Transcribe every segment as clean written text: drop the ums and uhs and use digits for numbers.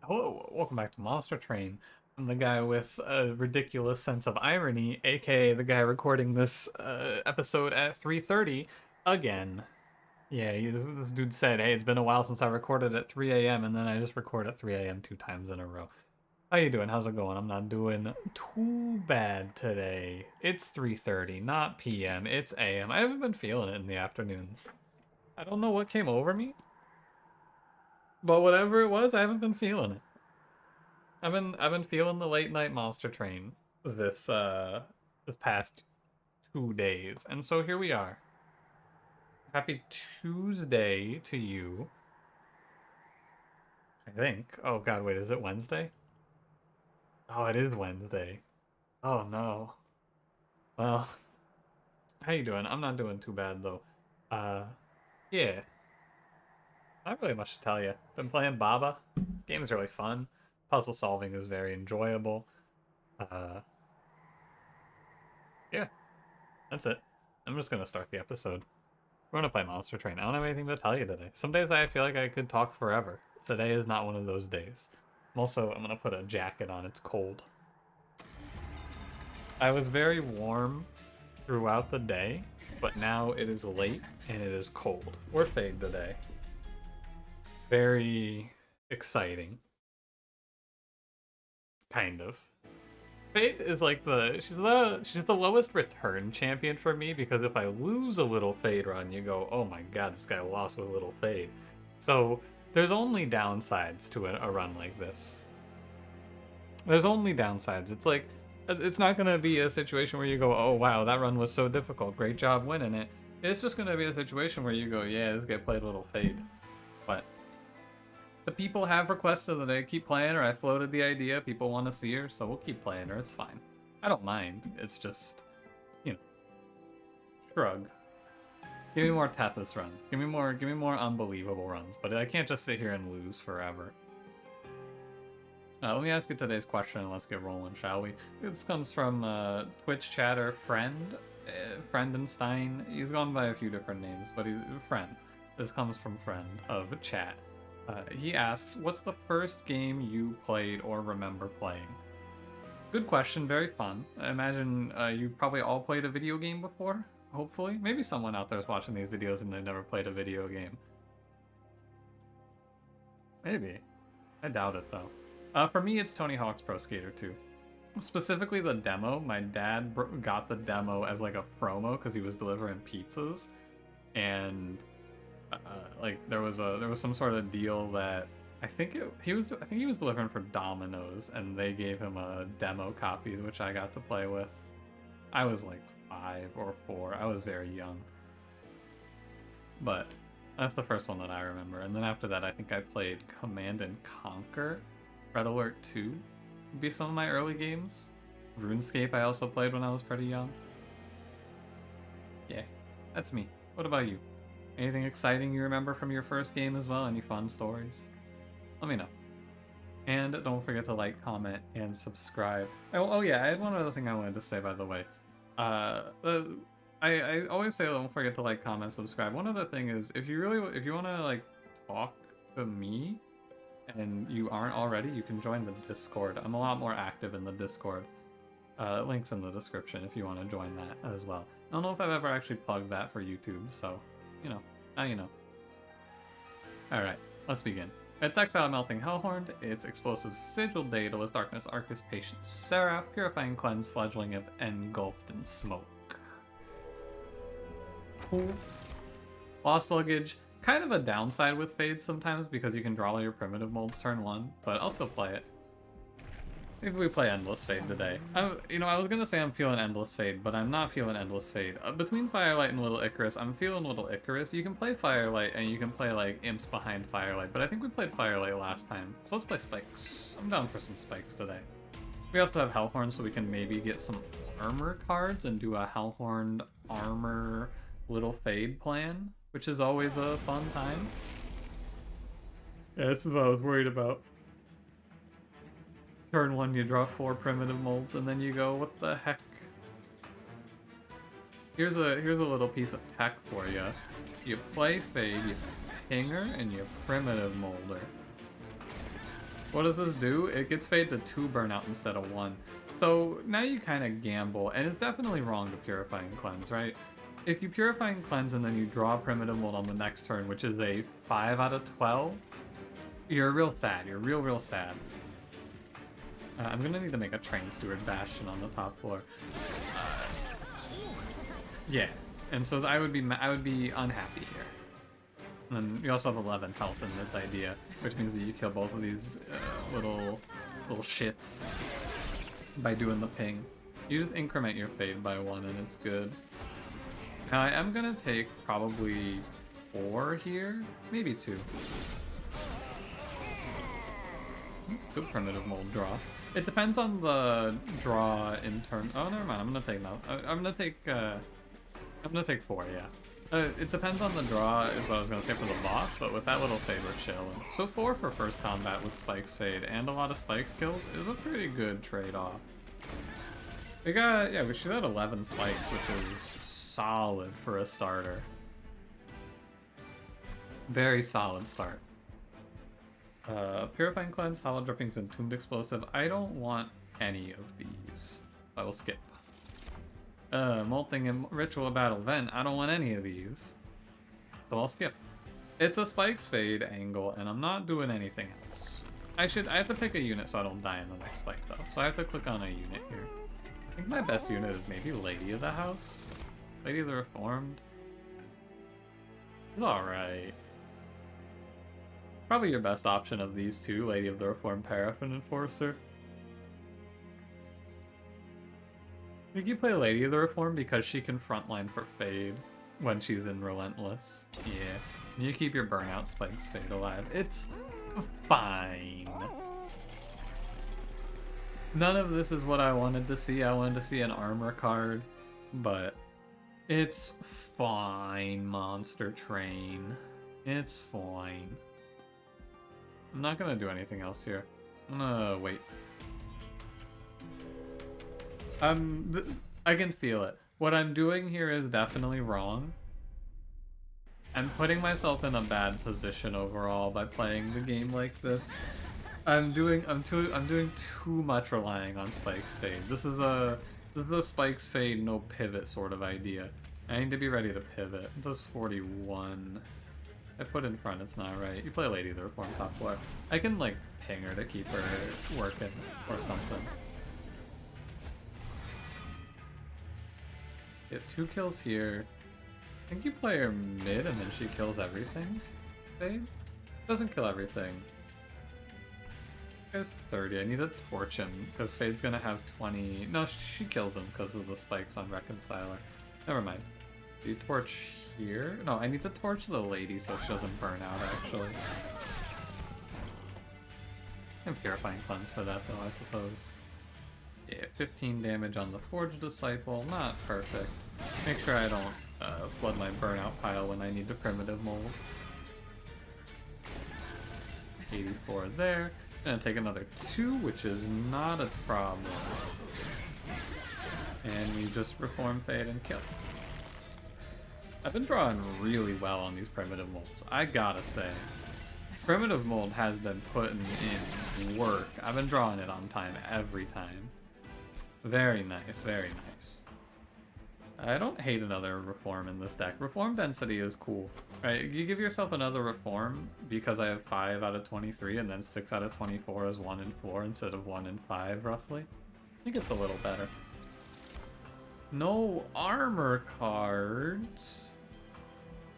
Hello, welcome back to Monster Train. I'm the guy with a ridiculous sense of irony, aka the guy recording this episode at 3:30 again. Yeah, this dude said, "Hey, it's been a while since I recorded at 3 a.m. and then I just record at 3 a.m. 2 times in a row." How you doing? How's it going? I'm not doing too bad today. It's 3:30, not p.m. It's a.m. I haven't been feeling it in the afternoons. I don't know what came over me, but whatever it was, I haven't been feeling it. I've been feeling the late night monster train this past 2 days. And so here we are. Happy Tuesday to you. I think. Oh god, wait, is it Wednesday? Oh, it is Wednesday. Oh no. Well, how you doing? I'm not doing too bad though. Uh yeah. Not really much to tell you. Been playing Baba. Game is really fun. Puzzle solving is very enjoyable. Uh yeah, that's it. I'm just gonna start the episode. We're gonna play Monster Train. I don't have anything to tell you today. Some days I feel like I could talk forever. Today is not one of those days. I'm gonna put a jacket on. It's cold. I was very warm throughout the day, but now it is late and it is cold. We're Fade today. Very exciting. Kind of. Fade is like she's the lowest return champion for me because if I lose a little Fade run, you go, oh my god, this guy lost with a little Fade. So there's only downsides to a run like this. There's only downsides. It's not gonna be a situation where you go, oh wow, that run was so difficult, great job winning it. It's just gonna be a situation where you go, yeah, this guy played a little Fade. But the people have requested that I keep playing her. I floated the idea. People want to see her, so we'll keep playing her. It's fine. I don't mind. It's just, you know, shrug. Give me more Tethys runs. Give me more unbelievable runs. But I can't just sit here and lose forever. Let me ask you today's question and let's get rolling, shall we? This comes from Twitch chatter Friendenstein. He's gone by a few different names, but he's a friend. This comes from friend of chat. He asks, what's the first game you played or remember playing? Good question, very fun. I imagine you've probably all played a video game before, hopefully. Maybe someone out there is watching these videos and they've never played a video game. Maybe. I doubt it, though. For me, it's Tony Hawk's Pro Skater 2. Specifically the demo. My dad got the demo as like a promo because he was delivering pizzas. And like there was some sort of deal that I think he was delivering for Domino's, and they gave him a demo copy which I got to play with. I was like 5 or 4. I was very young, but that's the first one that I remember. And then after that, I think I played Command and Conquer, Red Alert 2 would be some of my early games. RuneScape I also played when I was pretty young. Yeah, that's me. What about you? Anything exciting you remember from your first game as well? Any fun stories? Let me know. And don't forget to like, comment, and subscribe. Oh yeah, I had one other thing I wanted to say, by the way. I always say don't forget to like, comment, subscribe. One other thing is, if you want to like talk to me, and you aren't already, you can join the Discord. I'm a lot more active in the Discord. Links in the description if you want to join that as well. I don't know if I've ever actually plugged that for YouTube, so you know, now you know. Alright, let's begin. It's Exile Melting Hellhorned, it's Explosive Sigil, Daedalus, Darkness, Arcus, Patience, Seraph, Purifying Cleanse, Fledgling, Engulfed in Smoke. Cool. Lost Luggage, kind of a downside with Fades sometimes because you can draw all your primitive molds turn 1, but I'll still play it. Maybe we play Endless Fade today. I was gonna say I'm feeling Endless Fade, but I'm not feeling Endless Fade. Between Firelight and Little Icarus, I'm feeling Little Icarus. You can play Firelight and you can play like imps behind Firelight, but I think we played Firelight last time. So let's play Spikes. I'm down for some Spikes today. We also have Hellhorn, so we can maybe get some armor cards and do a Hellhorned armor Little Fade plan, which is always a fun time. Yeah, that's what I was worried about. Turn 1, you draw 4 primitive molds, and then you go, what the heck? Here's a little piece of tech for you. You play Fade, you ping her, and you primitive molder. What does this do? It gets Fade to 2 burnout instead of 1. So now you kind of gamble, and it's definitely wrong to Purify and Cleanse, right? If you Purify and Cleanse and then you draw Primitive Mold on the next turn, which is a 5 out of 12, you're real sad. You're real sad. I'm gonna need to make a Train Steward Bastion on the top floor. Yeah, and so I would be unhappy here. And then you also have 11 health in this idea, which means that you kill both of these little shits by doing the ping. You just increment your Fade by 1 and it's good. Now I am gonna take probably 4 here, maybe 2. Good Primitive Mold draw. It depends on the draw in turn. Oh, never mind. I'm gonna take no. I'm gonna take 4. Yeah. It depends on the draw, is what I was gonna say for the boss. But with that little Fade, we're chilling. So 4 for first combat with Spike's Fade and a lot of Spike's kills is a pretty good trade-off. We got she's at 11 spikes, which is solid for a starter. Very solid start. Purifying Cleanse, Hollow Drippings, and Tombed Explosive. I don't want any of these. I will skip. Molting and Ritual Battle Vent. I don't want any of these. So I'll skip. It's a Spike's Fade angle, and I'm not doing anything else. I have to pick a unit so I don't die in the next fight, though. So I have to click on a unit here. I think my best unit is maybe Lady of the House? Lady of the Reformed? It's alright. Probably your best option of these two, Lady of the Reformed Paraffin Enforcer. I think you play Lady of the Reformed because she can frontline for Fade when she's in Relentless. Yeah. And you keep your Burnout Spikes Fade alive. It's fine. None of this is what I wanted to see. I wanted to see an armor card, but it's fine, Monster Train. It's fine. I'm not gonna do anything else here. I'm gonna wait. I can feel it. What I'm doing here is definitely wrong. I'm putting myself in a bad position overall by playing the game like this. I'm doing too much relying on Spike's Fade. This is a Spike's Fade no pivot sort of idea. I need to be ready to pivot. It does 41. I put in front, it's not right. You play Lady of the Reform top floor. I can like ping her to keep her working or something. Get 2 kills here. I think you play her mid and then she kills everything. Fade? Doesn't kill everything. Guy's 30. I need to torch him because Fade's gonna have 20. No, she kills him because of the spikes on Reconciler. Never mind. Do you torch here? No, I need to torch the lady so she doesn't burn out, actually. I'm Purifying Cleanse for that, though, I suppose. Yeah, 15 damage on the Forged Disciple. Not perfect. Make sure I don't flood my burnout pile when I need to Primitive Mold. 84 there. Gonna take another 2, which is not a problem. And we just Reform Fade and kill. I've been drawing really well on these Primitive Molds, I gotta say. Primitive Mold has been putting in work. I've been drawing it on time every time. Very nice, very nice. I don't hate another Reform in this deck. Reform density is cool. Right, you give yourself another Reform because I have 5 out of 23 and then 6 out of 24 is 1 and 4 instead of 1 and 5 roughly. I think it's a little better. No armor cards.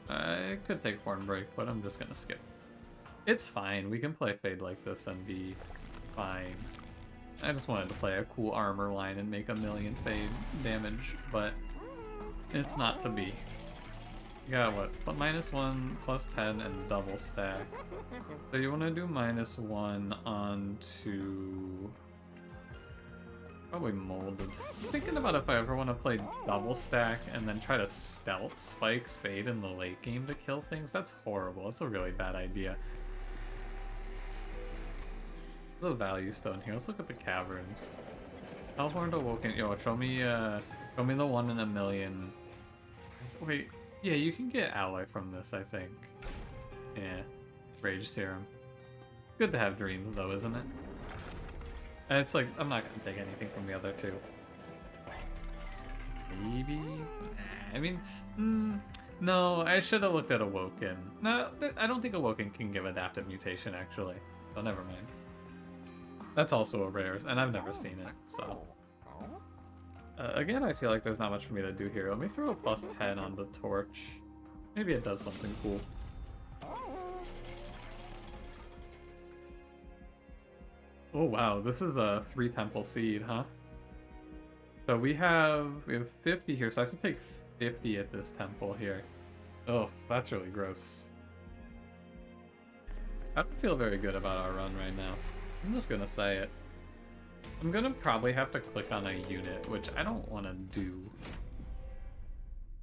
I could take Horn Break, but I'm just gonna skip. It's fine. We can play Fade like this and be fine. I just wanted to play a cool armor line and make 1,000,000 Fade damage, but it's not to be. You got what? -1, +10, and double stack. So you want to do -1 onto probably Molded. Thinking about if I ever want to play double stack and then try to stealth Spike's Fade in the late game to kill things. That's horrible. It's a really bad idea. There's a value stone here. Let's look at the caverns. Hellhorned Awoken. Yo, show me the 1 in 1,000,000. Wait, yeah, you can get ally from this, I think. Yeah, Rage Serum. Good to have dreams, though, isn't it? And it's like, I'm not gonna take anything from the other two. Maybe? I mean, no, I should have looked at Awoken. No, I don't think Awoken can give Adaptive Mutation, actually. So never mind. That's also a rare, and I've never seen it, so. Again, I feel like there's not much for me to do here. Let me throw a +10 on the torch. Maybe it does something cool. Oh wow, this is a 3 Temple Seed, huh? So we have 50 here, so I have to take 50 at this temple here. Oh, that's really gross. I don't feel very good about our run right now. I'm just gonna say it. I'm gonna probably have to click on a unit, which I don't want to do.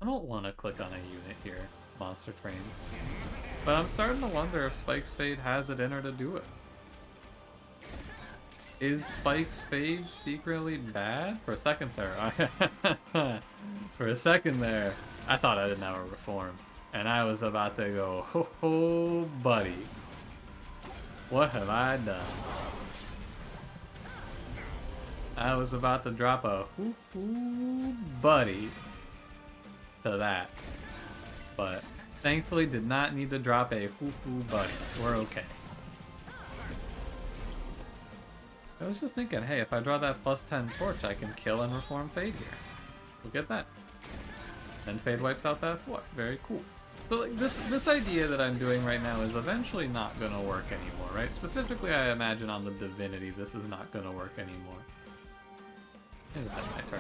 I don't want to click on a unit here, Monster Train. But I'm starting to wonder if Spike's Fade has it in her to do it. Is Spike's Fade secretly bad? For a second there, for a second there, I thought I didn't have a reform. And I was about to go, ho, buddy. What have I done? I was about to drop a hoo buddy to that. But thankfully did not need to drop a hoo buddy. We're okay. I was just thinking, hey, if I draw that +10 torch, I can kill and reform Fade here. Look at that. Then Fade wipes out that 4. Very cool. So like, this idea that I'm doing right now is eventually not gonna work anymore, right? Specifically, I imagine on the Divinity, this is not gonna work anymore. I just had my turn.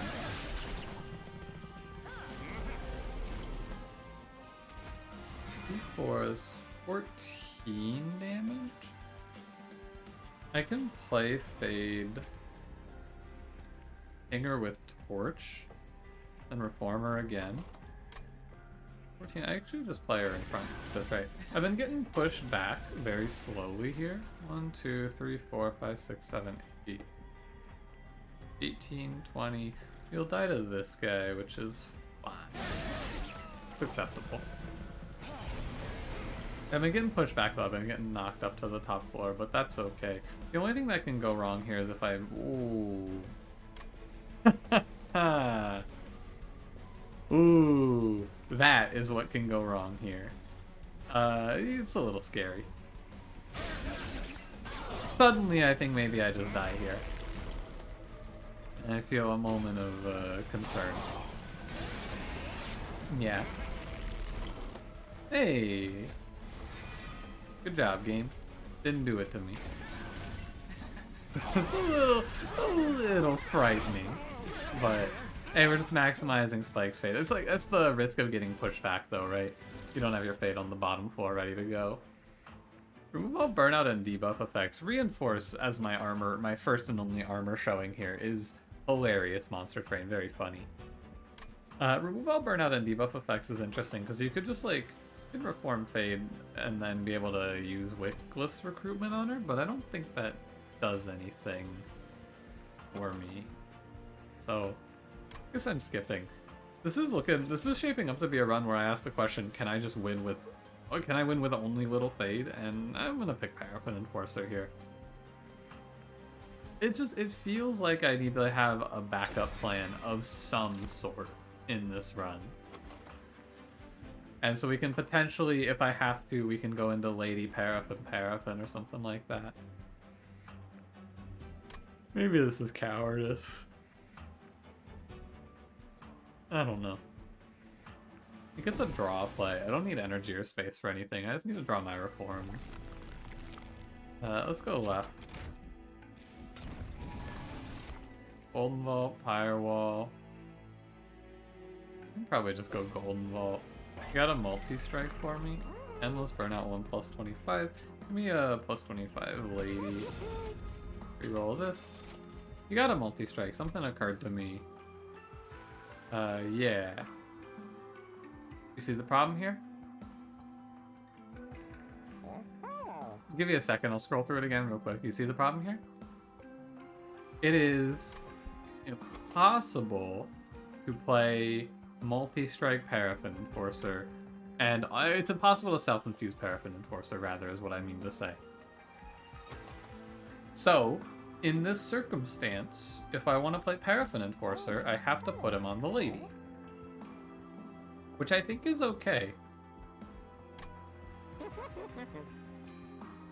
Four is 14 damage. I can play Fade Inger with Torch and Reformer again. 14, I actually just play her in front. That's right. I've been getting pushed back very slowly here. 1, 2, 3, 4, 5, 6, 7, 8. 18, 20. You'll die to this guy, which is fine. It's acceptable. I've been getting pushed back though, I've been getting knocked up to the top floor, but that's okay. The only thing that can go wrong here is if I... Ooh. Ooh. That is what can go wrong here. It's a little scary. Suddenly I think maybe I just die here. And I feel a moment of concern. Yeah. Hey! Good job, game. Didn't do it to me. It's a little frightening, but hey, we're just maximizing Spike's Fade. It's like, that's the risk of getting pushed back though, right? You don't have your Fade on the bottom floor ready to go. Remove all burnout and debuff effects. Reinforce as my armor, my first and only armor showing here is hilarious, Monster Train, very funny. Remove all burnout and debuff effects is interesting because you could just like, you could reform Fade and then be able to use Wickless recruitment on her, but I don't think that does anything for me. So I guess I'm skipping. This is shaping up to be a run where I ask the question, can I just win with, can I win with only Little Fade? And I'm gonna pick Paraffin Enforcer here. It feels like I need to have a backup plan of some sort in this run. And so we can potentially, if I have to, we can go into Lady Paraffin or something like that. Maybe this is cowardice. I don't know. It gets a draw play. I don't need energy or space for anything. I just need to draw my reforms. Let's go left. Golden Vault, Pyre Wall. I can probably just go Golden Vault. You got a multi-strike for me? Endless Burnout 1 plus 25. Give me a plus 25 lady. Reroll this. You got a multi-strike. Something occurred to me. Yeah. You see the problem here? I'll give you a second. I'll scroll through it again real quick. You see the problem here? It is impossible to play multi-strike Paraffin Enforcer, and it's impossible to self-infuse Paraffin Enforcer, rather, is what I mean to say. So, in this circumstance, if I want to play Paraffin Enforcer, I have to put him on the lady. Which I think is okay.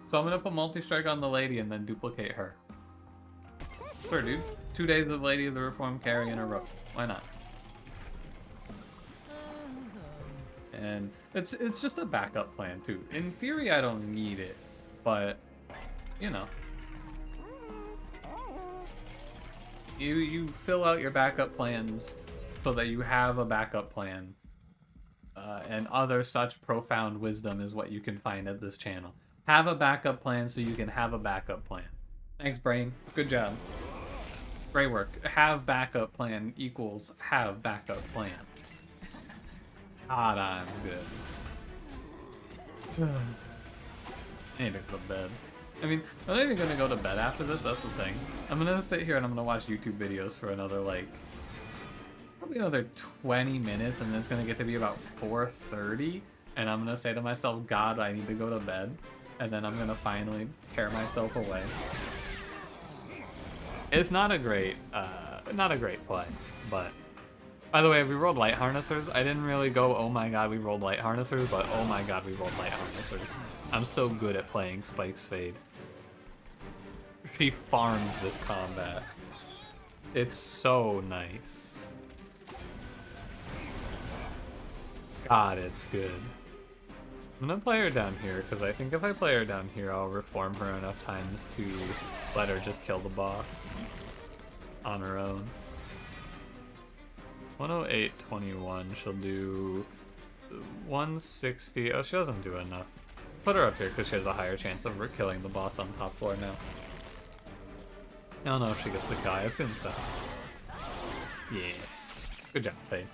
So I'm going to put Multi-Strike on the lady and then duplicate her. Sure, dude. 2 days of Lady of the Reform carry in a row. Why not? And it's just a backup plan, too. In theory, I don't need it. But, you know. You fill out your backup plans so that you have a backup plan. And other such profound wisdom is what you can find at this channel. Have a backup plan so you can have a backup plan. Thanks, Brain. Good job. Great work. Have backup plan equals have backup plan. God, I'm good. I need to go to bed. I mean, I'm not even gonna go to bed after this, that's the thing. I'm gonna sit here and I'm gonna watch YouTube videos for another, like, probably another 20 minutes, and then it's gonna get to be about 4:30, and I'm gonna say to myself, God, I need to go to bed, and then I'm gonna finally tear myself away. It's not a great play, but by the way, we rolled Light Harnessers. I didn't really go, oh my god, we rolled Light Harnessers, but oh my god, we rolled Light Harnessers. I'm so good at playing Spike's Fade. She farms this combat. It's so nice. God, it's good. I'm gonna play her down here, because I think if I play her down here, I'll reform her enough times to let her just kill the boss on her own. 108.21, she'll do 160. Oh, she doesn't do enough. Put her up here because she has a higher chance of killing the boss on top floor now. I don't know if she gets the guy. I assume so. Yeah. Good job, Faye.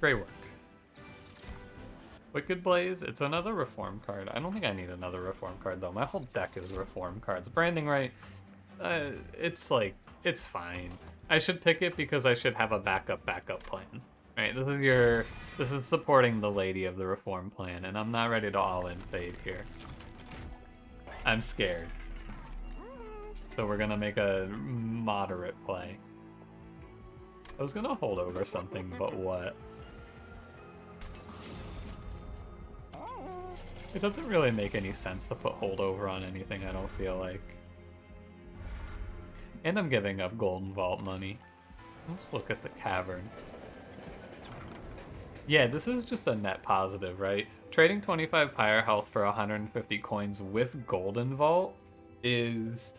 Great work. Wicked Blaze, it's another reform card. I don't think I need another reform card though. My whole deck is reform cards. Branding right, it's like, it's fine. I should pick it because I should have a backup plan. Right, this is supporting the Lady of the Reform plan, and I'm not ready to all-in Fade here. I'm scared. So we're gonna make a moderate play. I was gonna hold over something, but what? It doesn't really make any sense to put holdover on anything, I don't feel like. And I'm giving up Golden Vault money. Let's look at the Cavern. Yeah, this is just a net positive, right? Trading 25 Pyre Health for 150 coins with Golden Vault is...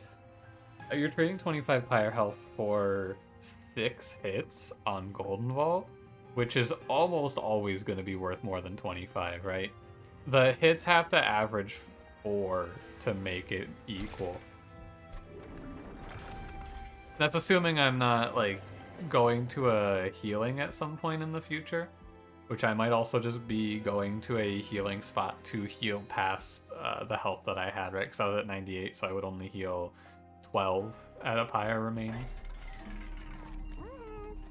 You're trading 25 Pyre Health for 6 hits on Golden Vault, which is almost always going to be worth more than 25, right? The hits have to average 4 to make it equal. That's assuming I'm not, like, going to a healing at some point in the future, which I might also just be going to a healing spot to heal past the health that I had, right? Because I was at 98, so I would only heal 12 at a Pyre remains.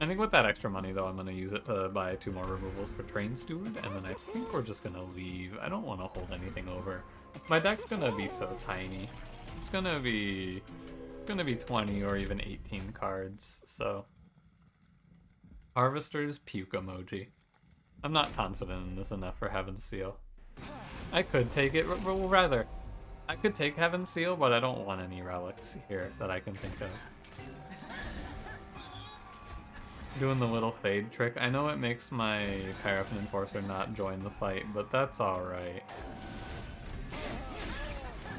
I think with that extra money, though, I'm going to use it to buy 2 more removals for Train Steward, and then I think we're just going to leave. I don't want to hold anything over. My deck's going to be so tiny. It's going to be 20 or even 18 cards, so... Harvester's puke emoji. I'm not confident in this enough for Heaven's Seal. I could take it, well, rather, I could take Heaven's Seal, but I don't want any relics here that I can think of. Doing the little fade trick. I know it makes my Paraffin Enforcer not join the fight, but that's alright.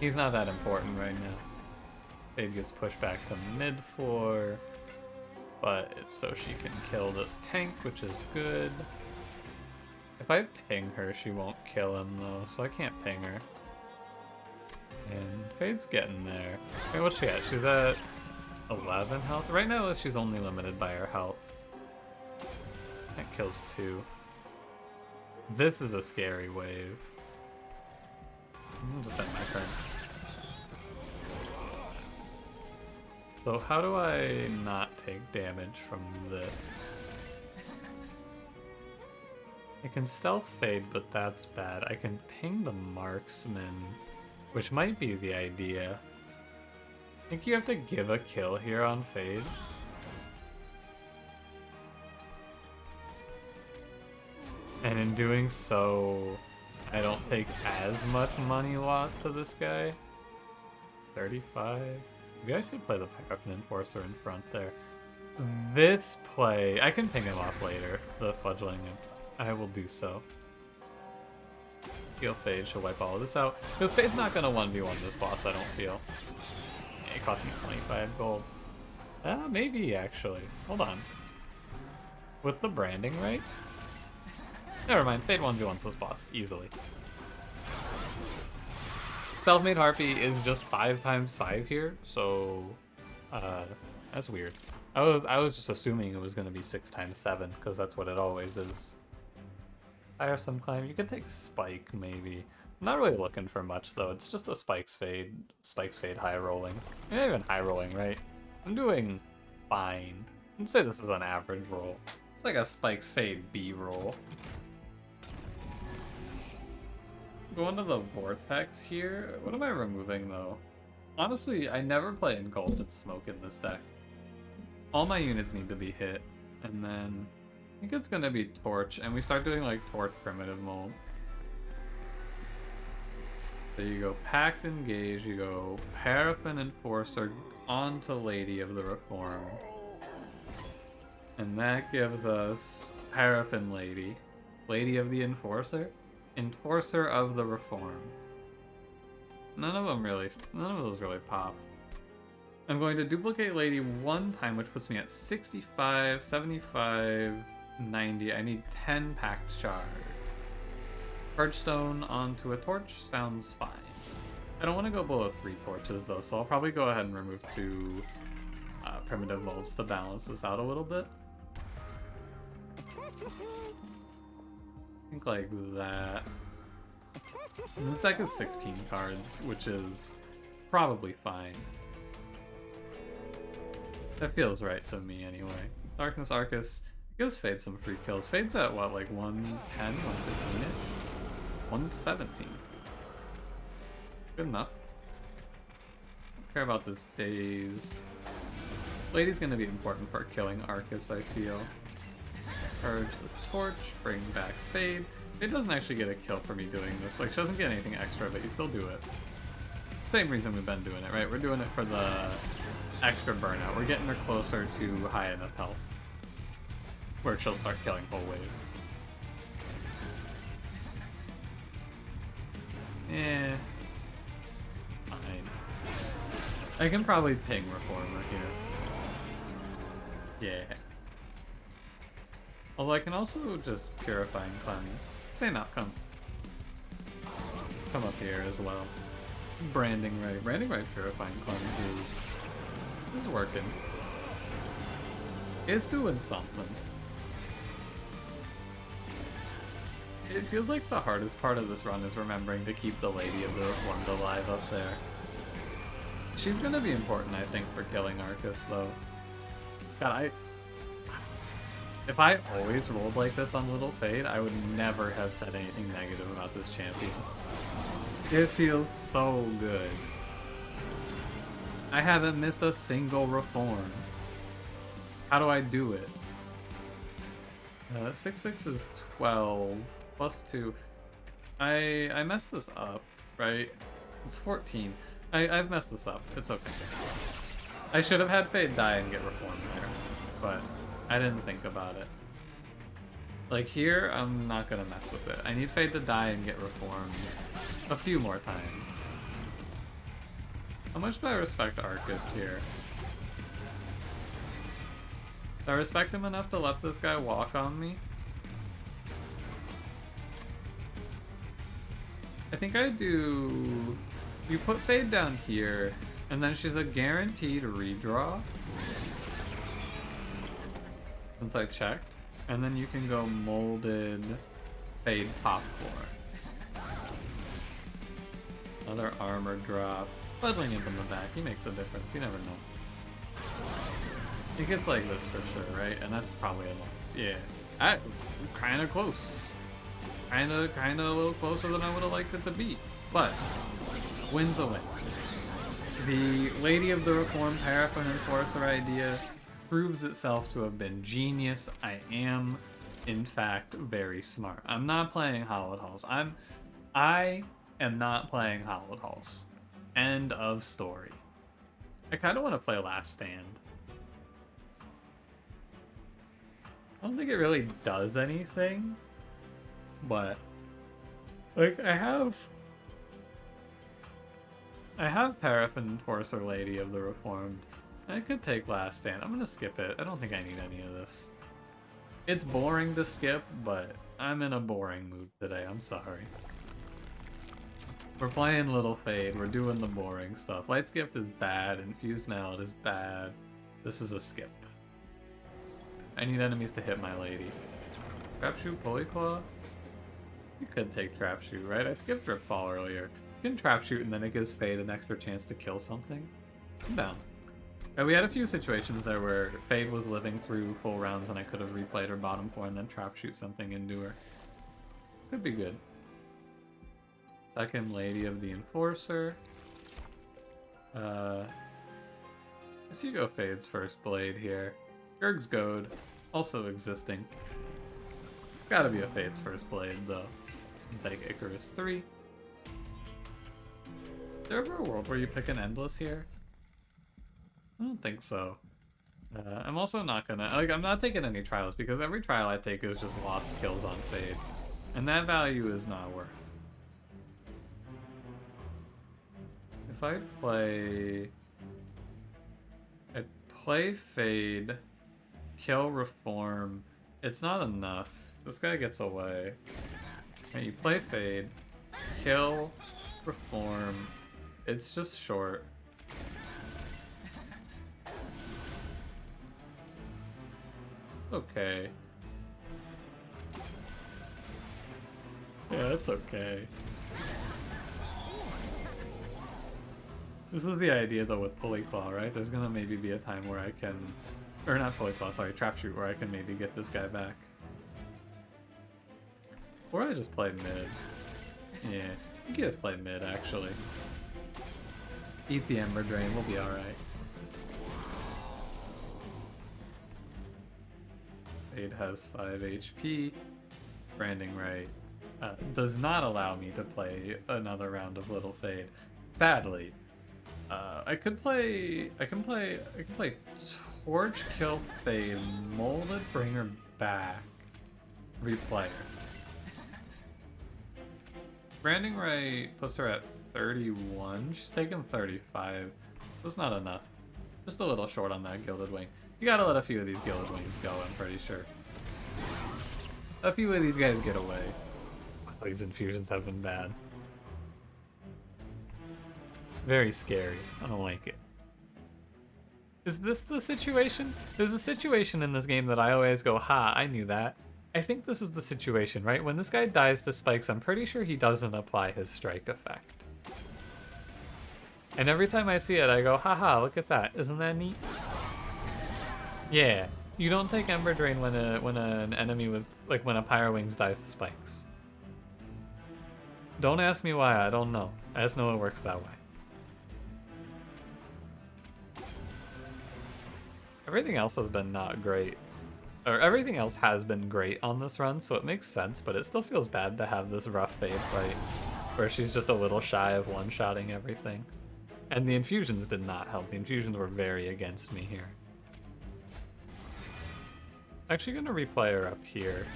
He's not that important right now. Fade gets pushed back to mid-floor, but it's so she can kill this tank, which is good. If I ping her, she won't kill him though, so I can't ping her. And Fade's getting there. Wait, what's she at? She's at 11 health? Right now she's only limited by her health. That kills 2. This is a scary wave. I'll just end my turn. So how do I not take damage from this? I can stealth fade, but that's bad. I can ping the marksman, which might be the idea. think you have to give a kill here on Fade. And in doing so, I don't take as much money loss to this guy. 35. Maybe I should play the Paraffin Enforcer in front there. This play, I can ping him off later, the fledgling. I will do so. Feel Fade should wipe all of this out. Because Fade's not going to 1v1 this boss, I don't feel. It cost me 25 gold. Maybe, actually. Hold on. With the branding, right? Never mind, Fade 1v1s this boss, easily. Self-made Harpy is just 5 times 5 here, so... that's weird. I was just assuming it was going to be 6 times 7, because that's what it always is. Tiresome Climb, you could take Spike, maybe. I'm not really looking for much, though. It's just a Spike's Fade high rolling. Not even high rolling, right? I'm doing fine. I'd say this is an average roll. It's like a Spike's Fade B roll. Going to the Vortex here. What am I removing, though? Honestly, I never play in Golden Smoke in this deck. All my units need to be hit, and then I think it's gonna be Torch, and we start doing like Torch Primitive Mold. So you go Pact Engage, you go Paraffin Enforcer onto Lady of the Reformed. And that gives us Paraffin Lady. Lady of the Enforcer? Enforcer of the Reformed. None of those really pop. I'm going to duplicate Lady one time, which puts me at 65, 75, 90. I need 10 Pact Shards. Purgestone onto a Torch sounds fine. I don't want to go below 3 torches though, so I'll probably go ahead and remove 2 primitive molds to balance this out a little bit. I think like that. And this deck is 16 cards, which is probably fine. That feels right to me anyway. Darkness Arcus gives Fade some free kills. Fade's at what, like 110, 115-ish? 117. Good enough. Don't care about this Daze. Lady's gonna be important for killing Arcus, I feel. Purge the Torch, bring back Fade. Fade doesn't actually get a kill for me doing this. Like, she doesn't get anything extra, but you still do it. Same reason we've been doing it, right? We're doing it for the extra burnout. We're getting her closer to high enough health where she'll start killing whole waves. Eh. Fine. I can probably ping Reformer here. Yeah. Although I can also just Purifying Cleanse. Same outcome. Come up here as well. Branding Right. Branding Right Purifying Cleanse is working. It's doing something. It feels like the hardest part of this run is remembering to keep the Lady of the Reformed alive up there. She's gonna be important, I think, for killing Arcus, though. God, if I always rolled like this on Little Fade, I would never have said anything negative about this champion. It feels so good. I haven't missed a single Reform. How do I do it? 6/6 is 12, plus 2. I messed this up, right? It's 14. I've messed this up. It's okay. I should have had Fade die and get Reformed there, but I didn't think about it. Like here, I'm not gonna mess with it. I need Fade to die and get Reformed a few more times. How much do I respect Arcus here? Do I respect him enough to let this guy walk on me? I think I do... You put Fade down here, and then she's a guaranteed redraw. Since I checked. And then you can go Molded Fade top 4. Another armor drop. Fledgling Imp in the back, he makes a difference, you never know. It gets like this for sure, right? And that's probably a lot. Yeah. Kinda close. Kinda a little closer than I would have liked it to be. But, win's a win. The Lady of the Reformed Paraffin Enforcer idea proves itself to have been genius. I am, in fact, very smart. I'm not playing Hallowed Halls. I am not playing Hallowed Halls. End of story. I kind of want to play Last Stand. I don't think it really does anything, but like I have Paraffin Enforcer Lady of the Reformed. I could take Last Stand. I'm gonna skip it. I don't think I need any of this. It's boring to skip, but I'm in a boring mood today. I'm sorry. We're playing Little Fade. We're doing the boring stuff. Light's Gift is bad. Infused Mallet is bad. This is a skip. I need enemies to hit my lady. Trapshoot, Polyclaw? You could take Trapshoot, right? I skipped Dripfall earlier. You can Trapshoot and then it gives Fade an extra chance to kill something. I'm down. And we had a few situations there where Fade was living through full rounds and I could have replayed her bottom 4 and then Trapshoot something into her. Could be good. Second Lady of the Enforcer. I guess you go Fade's first blade here. Gurg's Goad, also existing. It's gotta be a Fade's first blade, though. Take Icarus 3. Is there ever a world where you pick an Endless here? I don't think so. I'm also not gonna... Like, I'm not taking any trials, because every trial I take is just lost kills on Fade. And that value is not worth. If I play Fade, kill Reform, it's not enough. This guy gets away. And you play Fade, kill Reform, it's just short. Okay. Yeah, it's okay. This is the idea though with Polyclaw, right? There's gonna maybe be a time where I can... Or not Polyclaw, sorry, Trapshoot, where I can maybe get this guy back. Or I just play mid. Yeah, you can just play mid actually. Eat the Ember Drain, we'll be alright. Fade has 5 HP. Branding Right does not allow me to play another round of Little Fade. Sadly. I can play Torch, Kill Fade, Molded, bring her back, replay her. Branding Right puts her at 31. She's taken 35. That's not enough. Just a little short on that Gilded Wing. You gotta let a few of these Gilded Wings go, I'm pretty sure. A few of these guys get away. Wow, these infusions have been bad. Very scary. I don't like it. Is this the situation? There's a situation in this game that I always go, ha, I knew that. I think this is the situation, right? When this guy dies to spikes, I'm pretty sure he doesn't apply his strike effect. And every time I see it, I go, haha, look at that. Isn't that neat? Yeah. You don't take Ember Drain when an enemy with, like, when a Pyro Wings dies to spikes. Don't ask me why, I don't know. I just know it works that way. Everything else has been not great. Or everything else has been great on this run, so it makes sense, but it still feels bad to have this rough Fade fight where she's just a little shy of one-shotting everything. And the infusions did not help. The infusions were very against me here. Actually gonna replay her up here.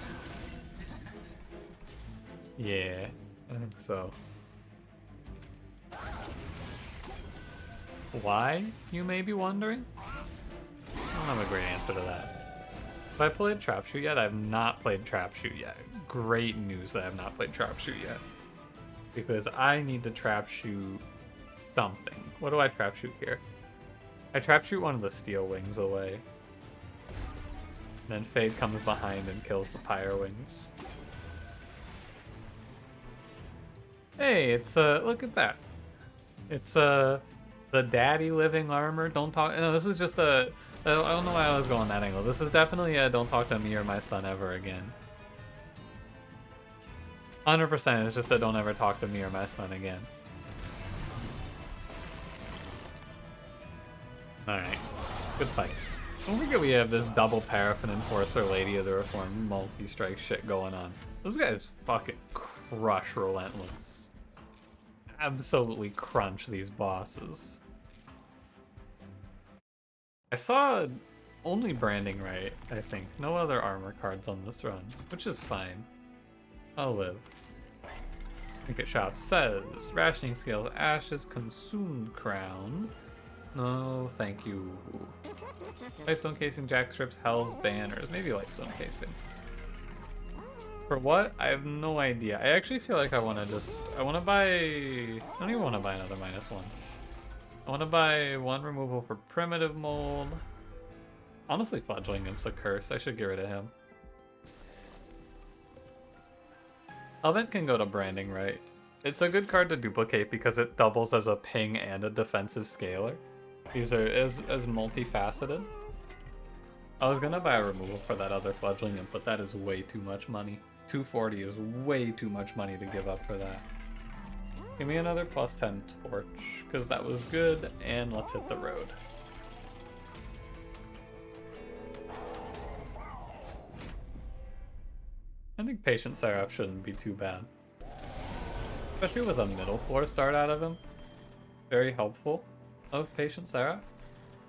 Yeah, I think so. Why, you may be wondering? I don't have a great answer to that. Have I played Trapshoot yet? I have not played Trapshoot yet. Great news that I have not played Trapshoot yet. Because I need to Trapshoot something. What do I Trapshoot here? I Trapshoot one of the Steel Wings away. Then Fade comes behind and kills the Pyro Wings. Hey, it's look at that. It's the daddy living armor. Don't talk. No, this is just a. I don't know why I was going that angle. This is definitely a don't talk to me or my son ever again. 100%. It's just a don't ever talk to me or my son again. Alright, good fight. Don't forget we have this double Paraffin Enforcer Lady of the Reformed multi-strike shit going on. Those guys fucking crush Relentless. Absolutely crunch these bosses. I saw only Branding Right, I think. No other armor cards on this run, which is fine. I'll live. Trinket Shop says, Rationing Scales, Ashes, Consumed Crown. No, thank you. Lightstone Casing, Jack Strips, Hell's Banners. Maybe Lightstone Casing. For what? I have no idea. I actually feel like I want to buy... I don't even want to buy another -1. I want to buy 1 removal for Primitive Mold. Honestly, Fledgling Imp's a curse. I should get rid of him. Elvent can go to Branding Right. It's a good card to duplicate because it doubles as a ping and a defensive scaler. These are as multifaceted. I was gonna buy a removal for that other Fledgling Imp, but that is way too much money. 240 is way too much money to give up for that. Give me another +10 Torch, because that was good, and let's hit the road. I think Patient Seraph shouldn't be too bad. Especially with a middle floor start out of him. Very helpful of Patient Seraph.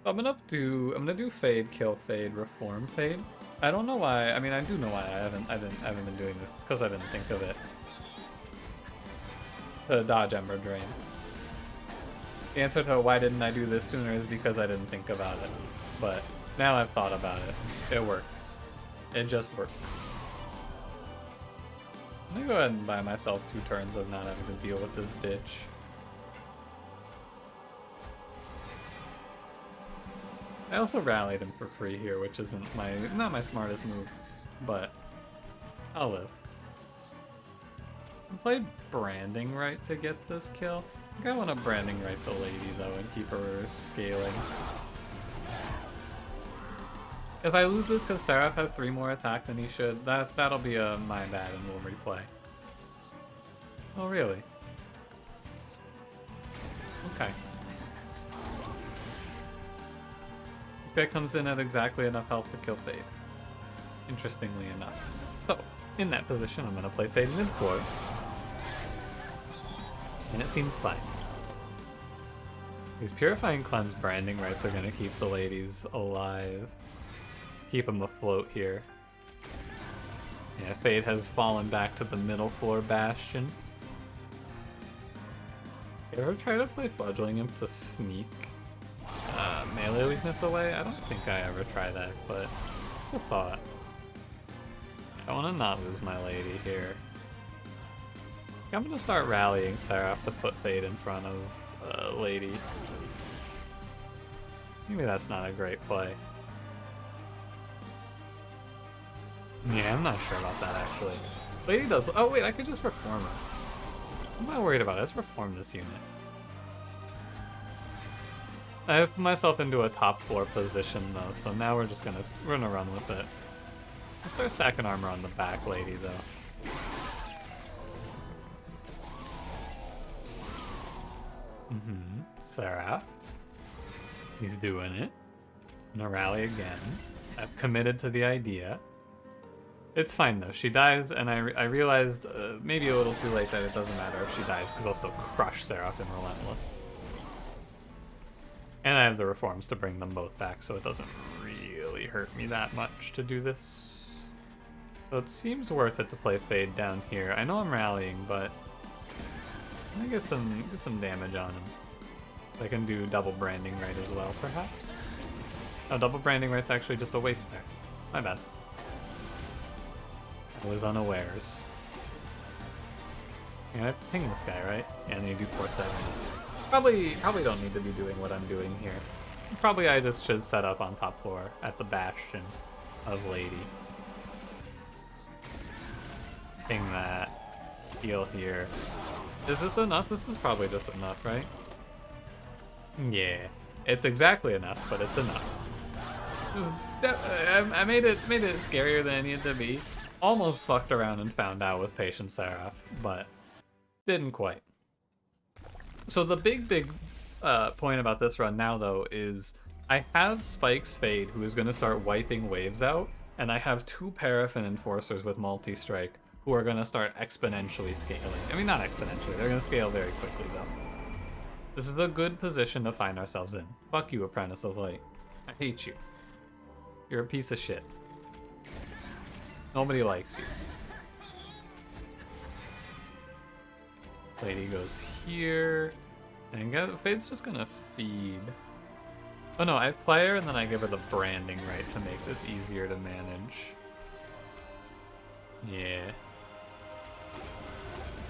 So I'm gonna do Fade, Kill Fade, Reform Fade. I don't know why. I mean, I do know why I haven't been doing this. It's because I didn't think of it. Dodge Ember Drain. The answer to why didn't I do this sooner is because I didn't think about it. But now I've thought about it. It works. It just works. I'm gonna go ahead and buy myself 2 turns of not having to deal with this bitch. I also rallied him for free here, which isn't not my smartest move, but I'll live. I played Branding Right to get this kill. I think I want to Branding Right the lady though and keep her scaling. If I lose this because Seraph has 3 more attack than he should, that'll be a my bad and we'll replay. Oh really? Okay. This guy comes in at exactly enough health to kill Fade. Interestingly enough. So, in that position, I'm going to play Fade mid-floor. And it seems fine. These Purifying Cleanse Branding Rights are going to keep the ladies alive. Keep them afloat here. Yeah, Fade has fallen back to the middle floor bastion. You ever try to play Fledgling Imp to sneak melee weakness away? I don't think I ever try that, but it's a thought. I want to not lose my lady here. I'm going to start rallying Seraph to put Fade in front of lady. Maybe that's not a great play. Yeah, I'm not sure about that actually. Lady does. Oh wait, I could just reform her. I'm not worried about it. Let's reform this unit. I have put myself into a top floor position though, so now we're gonna run with it. I'll start stacking armor on the back lady though. Seraph. He's doing it. I'm gonna rally again. I've committed to the idea. It's fine though. She dies, and I realized maybe a little too late that it doesn't matter if she dies because I'll still crush Seraph and Relentless. And I have the reforms to bring them both back, so it doesn't really hurt me that much to do this. So it seems worth it to play Fade down here. I know I'm rallying, but I'm gonna get some damage on him. I can do double Branding Right as well, perhaps. Oh, double Branding Right's actually just a waste there. My bad. I was unawares. Yeah, I ping this guy, right? Yeah, and you do 4-7. Probably don't need to be doing what I'm doing here. Probably I just should set up on top floor at the bastion of lady. Ping that. Heal here. Is this enough? This is probably just enough, right? Yeah. It's exactly enough, but it's enough. I made it scarier than it needed to be. Almost fucked around and found out with Patient Seraph, but didn't quite. So the big point about this run now, though, is I have Spike's Fade, who is going to start wiping waves out, and I have 2 Paraffin Enforcers with multi-strike, who are going to start exponentially scaling. I mean, not exponentially, they're going to scale very quickly, though. This is a good position to find ourselves in. Fuck you, Apprentice of Light. I hate you. You're a piece of shit. Nobody likes you. Lady goes here. And Fade's just gonna feed. Oh no, I play her and then I give her the branding right to make this easier to manage. Yeah.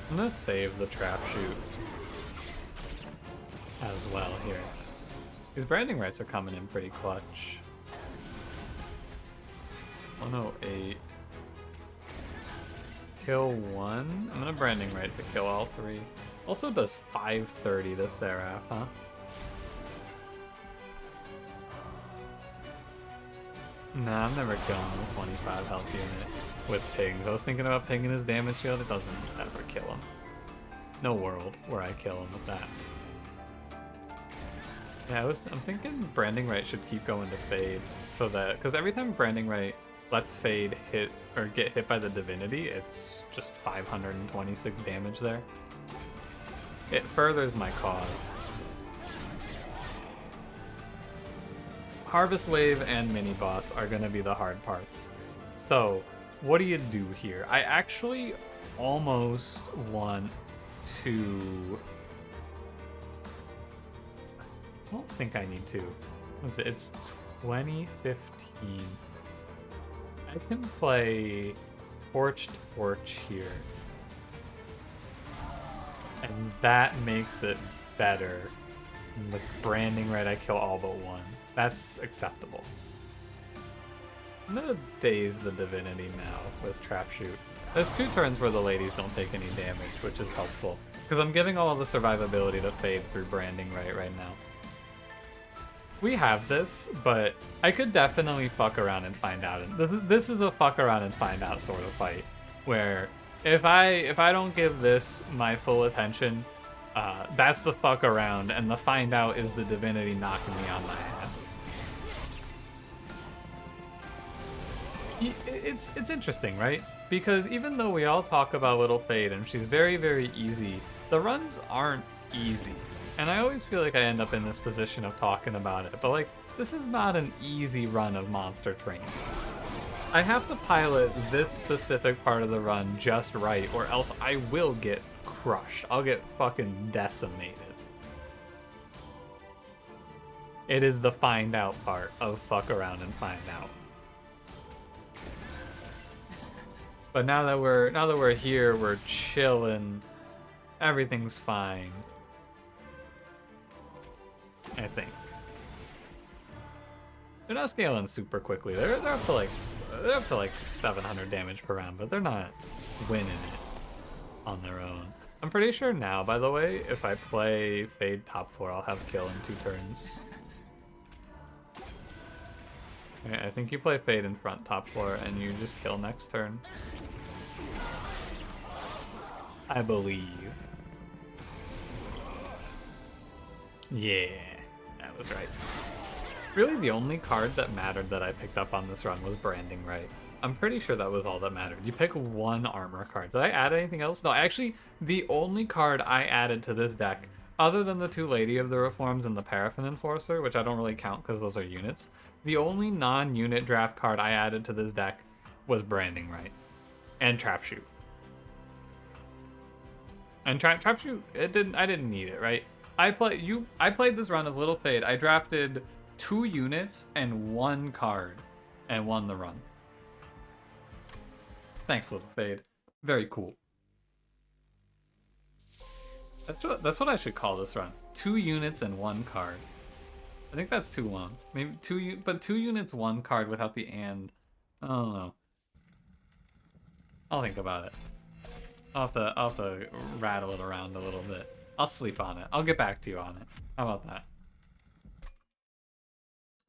I'm gonna save the trap shoot as well here. These branding rights are coming in pretty clutch. 108. Kill 1. I'm gonna branding right to kill all 3. Also does 530 to Seraph, huh? Nah, I'm never killing the 25 health unit with pigs. I was thinking about pinging his damage shield. It doesn't ever kill him. No world where I kill him with that. Yeah, I'm thinking branding right should keep going to Fade, so that, because every time branding right lets Fade hit or get hit by the Divinity, it's just 526 damage there. It furthers my cause. Harvest Wave and Mini Boss are going to be the hard parts. So, what do you do here? I actually almost want to... I don't think I need to. It's 2015. I can play Torch here. And that makes it better. With branding right, I kill all but 1. That's acceptable. I'm gonna daze the Divinity now with Trap Shoot. There's 2 turns where the ladies don't take any damage, which is helpful. Because I'm giving all of the survivability to Fade through branding right now. We have this, but I could definitely fuck around and find out. This is a fuck around and find out sort of fight, where if I don't give this my full attention, that's the fuck around, and the find out is the Divinity knocking me on my ass. It's interesting, right? Because even though we all talk about Little Fade and she's very, very easy, the runs aren't easy. And I always feel like I end up in this position of talking about it, but like, this is not an easy run of monstertrain. I have to pilot this specific part of the run just right, or else I will get crushed. I'll get fucking decimated. It is the find out part of fuck around and find out. But now that we're here, we're chilling. Everything's fine. I think. They're not scaling super quickly. They're up to like 700 damage per round, but they're not winning it on their own. I'm pretty sure now, by the way, if I play Fade top 4, I'll have kill in 2 turns. Okay, I think you play Fade in front top 4 and you just kill next turn. I believe. Yeah, that was right. Really, the only card that mattered that I picked up on this run was branding right. I'm pretty sure that was all that mattered. You pick 1 armor card. Did I add anything else? No, actually, the only card I added to this deck, other than the 2 Lady of the Reforms and the Paraffin Enforcer, which I don't really count because those are units, the only non-unit draft card I added to this deck was branding right. And Trap Shoot. And Trap Shoot, I didn't need it, right? I played this run of Little Fade. I drafted 2 units and 1 card and won the run. Thanks, Little Fade. Very cool. That's what I should call this run. 2 units and 1 card. I think that's too long. Maybe 2 units, 1 card without the and. I don't know. I'll think about it. I'll have to rattle it around a little bit. I'll sleep on it. I'll get back to you on it. How about that?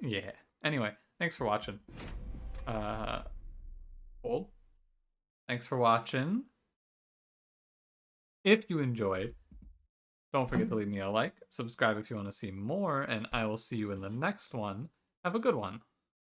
Yeah. Anyway, thanks for watching. Hold. Thanks for watching. If you enjoyed, Don't forget to leave me a like, subscribe if you want to see more, and I will see you in the next one. Have a good one.